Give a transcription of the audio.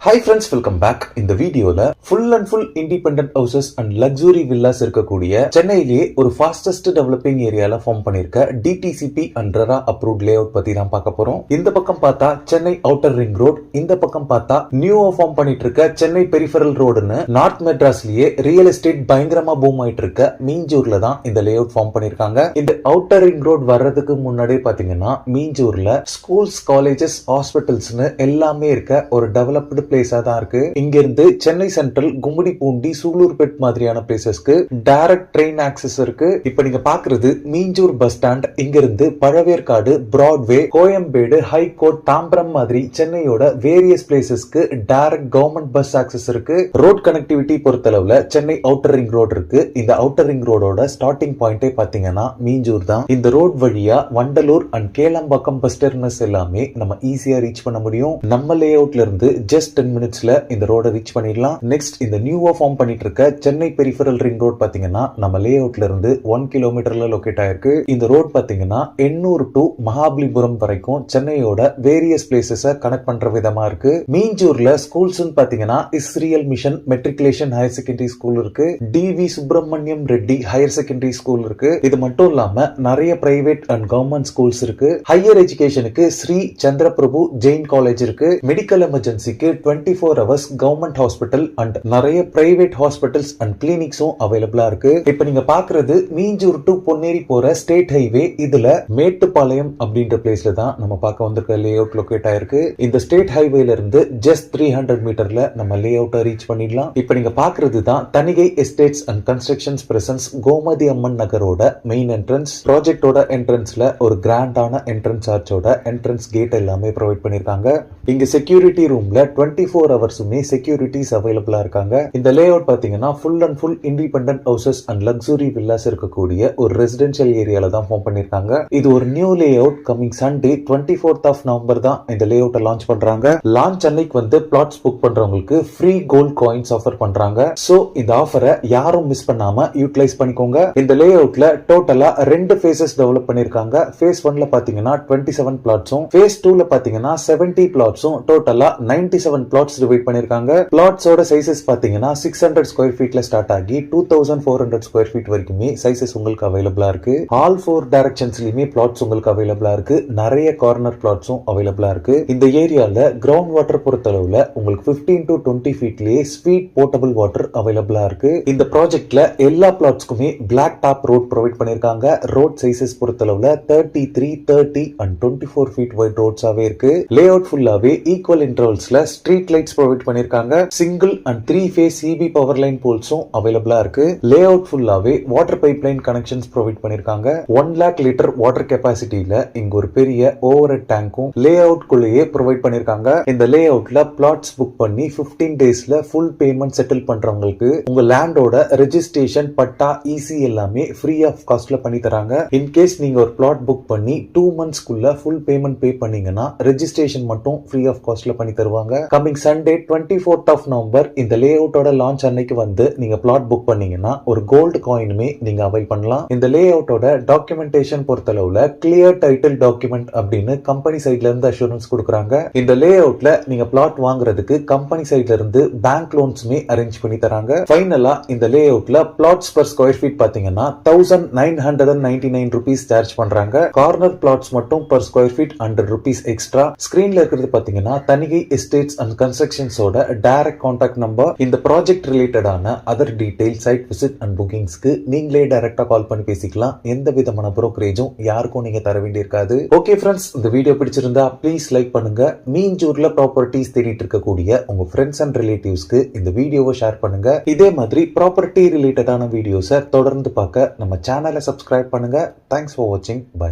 Hi friends, welcome back. இந்த வீடியோல full and full independent houses and luxury villas இருக்கக்கூடிய சென்னையிலேயே ஒரு ஃபாஸ்டஸ்ட் டெவலப்பிங் ஏரியால ஃபார்ம் பண்ணிருக்க DTCP and RERA approved layout பத்தி தான் பார்க்க போறோம். இந்த பக்கம் பார்த்தா சென்னை அவுட்டர் ரிங் ரோட், இந்த பக்கம் பார்த்தா நியூவா ஃபார்ம் பண்ணிட்டு இருக்க சென்னை பெரிஃபரல் ரோடுன்னு நார்த் மெட்ராஸ்லயே ரியல் எஸ்டேட் பயங்கரமா பூம் ஆயிட்டு இருக்க மீஞ்சூர்ல தான் இந்த லே அவுட் ஃபார்ம் பண்ணிருக்காங்க. இந்த அவுட்டர் ரிங் ரோட் வர்றதுக்கு முன்னாடியே பாத்தீங்கன்னா மீஞ்சூர்ல ஸ்கூல்ஸ், காலேஜஸ், ஹாஸ்பிட்டல்ஸ்னு எல்லாமே இருக்க ஒரு டெவலப்டு பிளேஸா தான் இருக்கு. இங்க இருந்து சென்னை சென்ட்ரல், கும்மிடிப்பூண்டி, சூலூர்பேட் மாதிரியான பிளேசஸ்க்கு டைரக்ட் ட்ரெயின் ஆக்சஸ் இருக்கு. இப்ப நீங்க பாக்குறது மீஞ்சூர் பஸ் ஸ்டாண்ட். இங்க இருந்து பழவேற்காடு, பிராட்வே, கோயம்பேடு, ஹைகோர்ட், தாம்பரம் மாதிரி சென்னையோட வேரியஸ் பிளேசஸ்க்கு டைரக்ட் கவர்மெண்ட் பஸ் ஆக்சஸ் இருக்கு. ரோட் கனெக்டிவிட்டி பொறுத்தளவுல சென்னை அவுட்டர் ரிங் ரோடு இருக்கு. இந்த அவுட்டர் ரிங் ரோடோட ஸ்டார்டிங் பாயிண்டே பாத்தீங்கன்னா மீஞ்சூர் தான். இந்த ரோட் வழியா Vandalur and Kelambakkam bus terminus எல்லாமே நம்ம ஈஸியா ரீச் பண்ண முடியும். நம்ம லே அவுட்ல இருந்து ஜஸ்ட் 10 மினிட்ஸ்ல இந்த ரோட ரீச் பண்ணிடலாம். நெக்ஸ்ட், இந்த நியூவா ஃபார்ம் பண்ணிட்டு இருக்க சென்னை பெரிஃபரல் ரிங் ரோட் பாத்தீங்கன்னா நம்ம லே அவுட்ல இருந்து 1 கிலோமீட்டர்ல லொகேட் ஆயிருக்கு. இந்த ரோட் பாத்தீங்கன்னா எண்ணூர் டு மகாபலிபுரம் வரைக்கும் சென்னையோட வேரியஸ் பிளேசஸ் கனெக்ட் பண்ற விதமா இருக்கு. மீஞ்சூர்ல ஸ்கூல்ஸ் பாத்தீங்கன்னா Israel mission matriculation higher secondary school இருக்கு, TV Subramaniam Reddy higher secondary school இருக்கு. இது மட்டும் இல்லாம நிறைய பிரைவேட் அண்ட் கவர்மெண்ட் ஸ்கூல்ஸ் இருக்கு. ஹையர் எஜுகேஷனுக்கு ஸ்ரீ சந்திரபிரபு ஜெயின் காலேஜ் இருக்கு. மெடிக்கல் எமர்ஜென்சிக்கு 24 hours கவர்மெண்ட் ஹாஸ்பிட்டல் அண்ட் நிறைய பிரைவேட் ஹாஸ்பிட்டல்ஸ் அண்ட் கிளினிக்ஸும் அவைலபிளா இருக்கு. இப்ப நீங்க பாக்குறது மீஞ்சூர் டு பொன்னேரி போற ஸ்டேட் ஹைவே. இதுல மேட்டுப்பாளையம் அப்படின்ற பிளேஸ்ல தான் நம்ம பார்க்க வந்திருக்க லே அவுட் லொகேட் ஆயிருக்கு. இந்த ஸ்டேட் ஹைவேல இருந்து ஜஸ்ட் 300 மீட்டர்ல நம்ம லே அவுட்டை ரீச் பண்ணிடலாம். இப்ப நீங்க பாக்குறது தான் Thanigai estates and constructions presents Gomathi Amman நகரோட மெயின் என்ட்ரன்ஸ். ப்ராஜெக்டோட என்ட்ரன்ஸ்ல ஒரு கிராண்டான என்ட்ரன்ஸ் ஆர்ச்சோட என்ட்ரன்ஸ் கேட் எல்லாமே ப்ரொவைட் பண்ணிருக்காங்க. இங்க செக்யூரிட்டி ரூம்ல 24 ஹவர்ஸுமே செக்யூரிட்டிஸ் அவைலபிளா இருக்காங்க. இந்த லே அவுட் பாத்தீங்கன்னா full and full independent houses and luxury villas இருக்கக்கூடிய ஒரு ரெசிடென்ஷியல் ஏரியால தான் ஃபார்ம் பண்ணிருக்காங்க. இது ஒரு new lay out. Coming Sunday 24th of November தான் இந்த லே அவுட்டை லான்ச் பண்றாங்க. லான்ச் அன்னைக்கு வந்து பிளாட்ஸ் புக் பண்றவங்களுக்கு ஃப்ரீ கோல்ட் காயின்ஸ் ஆஃபர் பண்றாங்க. சோ இந்த ஆஃபரை யாரும் மிஸ் பண்ணாம யூட்டிலைஸ் பண்ணிக்கோங்க. இந்த லே அவுட்ல டோட்டலா 2 ஃபேசஸ் டெவலப் பண்ணிருக்காங்க. ஃபேஸ் 1ல பாத்தீங்கன்னா 27 பிளாட்ஸும், ஃபேஸ் 2ல பாத்தீங்கன்னா 70 பிளாட்ஸும், டோட்டலா 97 பிளாட்ஸ் டிவைட் பண்ணிருக்காங்க. பிளாட்ஸோட சைசஸ் பாத்தீங்கன்னா 600 ஸ்கொயர் ஃபீட்ல ஸ்டார்ட் ஆகி 2400 ஸ்கொயர் ஃபீட் வரைக்குமே சைசஸ் உங்களுக்கு அவைலபிளா இருக்கு. ஆல் 4 டைரக்ஷன்ஸ்லயுமே பிளாட்ஸ் உங்களுக்கு அவைலபிளா இருக்கு. நிறைய கார்னர் பிளாட்ஸும் அவைலபிளா இருக்கு. இந்த ஏரியால கிரவுண்ட் வாட்டர் பொறுத்தளவுல உங்களுக்கு 15 to 20 ஃபீட்லயே ஸ்வீட் போர்ட்டபிள் வாட்டர் அவைலபிளா இருக்கு. இந்த ப்ராஜெக்ட்ல எல்லா பிளாட்ஸ்க்குமே பிளாக் டாப் ரோட் ப்ரொவைட் பண்ணிருக்காங்க. ரோட் சைசஸ் பொறுத்தளவுல 33, 30 and 24 ஃபீட் வைட் ரோட்ஸாவே இருக்கு. லே அவுட் ஃபுல்லாவே ஈக்குவல் இன்டர்வல்ஸ்ல ஸ்ட்ரீட் லைட்ஸ் ப்ரொவைட் பண்ணிருக்காங்க. Single and 3 phase CB power line போல்ஸும் அவைலபிளா இருக்கு. லே அவுட் ஃபுல்லாவே water pipe line connections provide பண்ணிருக்காங்க. 1 lakh லிட்டர் வாட்டர் கெபாசிட்டியில இங்க ஒரு பெரிய ஓவர் ஹெட் டேங்கும் லே அவுட் குள்ளேயே ப்ரொவைட் பண்ணிருக்காங்க. இந்த லே அவுட்ல பிளாட்ஸ் புக் பண்ணி 15 டேஸ்ல ஃபுல் பேமெண்ட் செட்டில் பண்றவங்களுக்கு உங்க லேண்டோட ரெஜிஸ்ட்ரேஷன், பட்டா, ஈசி எல்லாமே ஃப்ரீ ஆஃப் காஸ்ட்ல பண்ணி தராங்க. இன்கேஸ் நீங்க ஒரு பிளாட் புக் பண்ணி 2 monthsக்குள்ள ஃபுல் பேமெண்ட் பே பண்ணீங்கன்னா ரெஜிஸ்ட்ரேஷன் மட்டும் ஃப்ரீ ஆஃப் காஸ்ட்ல பண்ணி தருவாங்க. Coming Sunday 24th of November இந்த லே அவுட்டோட லான்ச் அன்னைக்கு வந்து நீங்க பிளாட் புக் பண்ணீங்கன்னா ஒரு கோல்டு காயினுமே நீங்க அவைல் பண்ணலாம். இந்த லே அவுட்டோட டாக்குமெண்டேஷன் பொறுத்தளவுல கிளியர் டைட்டில் டாக்குமெண்ட் அப்படின்னு கம்பெனி சைட்ல இருந்து அஷூரன்ஸ் கொடுக்குறாங்க. இந்த லே அவுட்ல நீங்க பிளாட் வாங்குறதுக்கு கம்பெனி சைட்ல இருந்து பேங்க் லோன்ஸ்மே அரேஞ்ச் பண்ணி தராங்க. ஃபைனலா இந்த லே அவுட்ல பிளாட்ஸ் பர் ஸ்கொயர் ஃபீட் பாத்தீங்கன்னா 1999 rupees சார்ஜ் பண்றாங்க. கார்னர் பிளாட்ஸ் மட்டும் per square feet 100 rupees extra. ஸ்கிரீன்ல இருக்கிறது பாத்தீங்கன்னா தனிகை எஸ்டேட்ஸ் அண்ட் கன்ஸ்ட்ரக்ஷன்ஸோட டைரக்ட் கான்டாக்ட் நம்பர். இந்த ப்ராஜெக்ட் ரிலேட்டடான other detail, site visit and புக்கிங்ஸ்க்கு நீங்களே டைரக்டா கால் பண்ணி பேசிக்கலாம். எந்த விதமான புரோக்கரேஜும் யாருக்கும் நீங்க தர வேண்டியிருக்காது. ஓகே ஃப்ரெண்ட்ஸ், இந்த வீடியோ பிடிச்சிருந்தா ப்ளீஸ் லைக் பண்ணுங்க. மீஞ்சூர்ல ப்ராப்பர்ட்டிஸ் தேடிட்டு இருக்கக்கூடிய உங்க ஃப்ரெண்ட்ஸ் அண்ட் ரிலேட்டிவ்ஸ்க்கு இந்த வீடியோவை ஷேர் பண்ணுங்க. இதே மாதிரி ப்ராப்பர்ட்டி ரிலேட்டடான வீடியோஸை தொடர்ந்து பார்க்க நம்ம சேனலை சப்ஸ்கிரைப் பண்ணுங்க. தேங்க்ஸ் ஃபார் வாட்சிங். பை.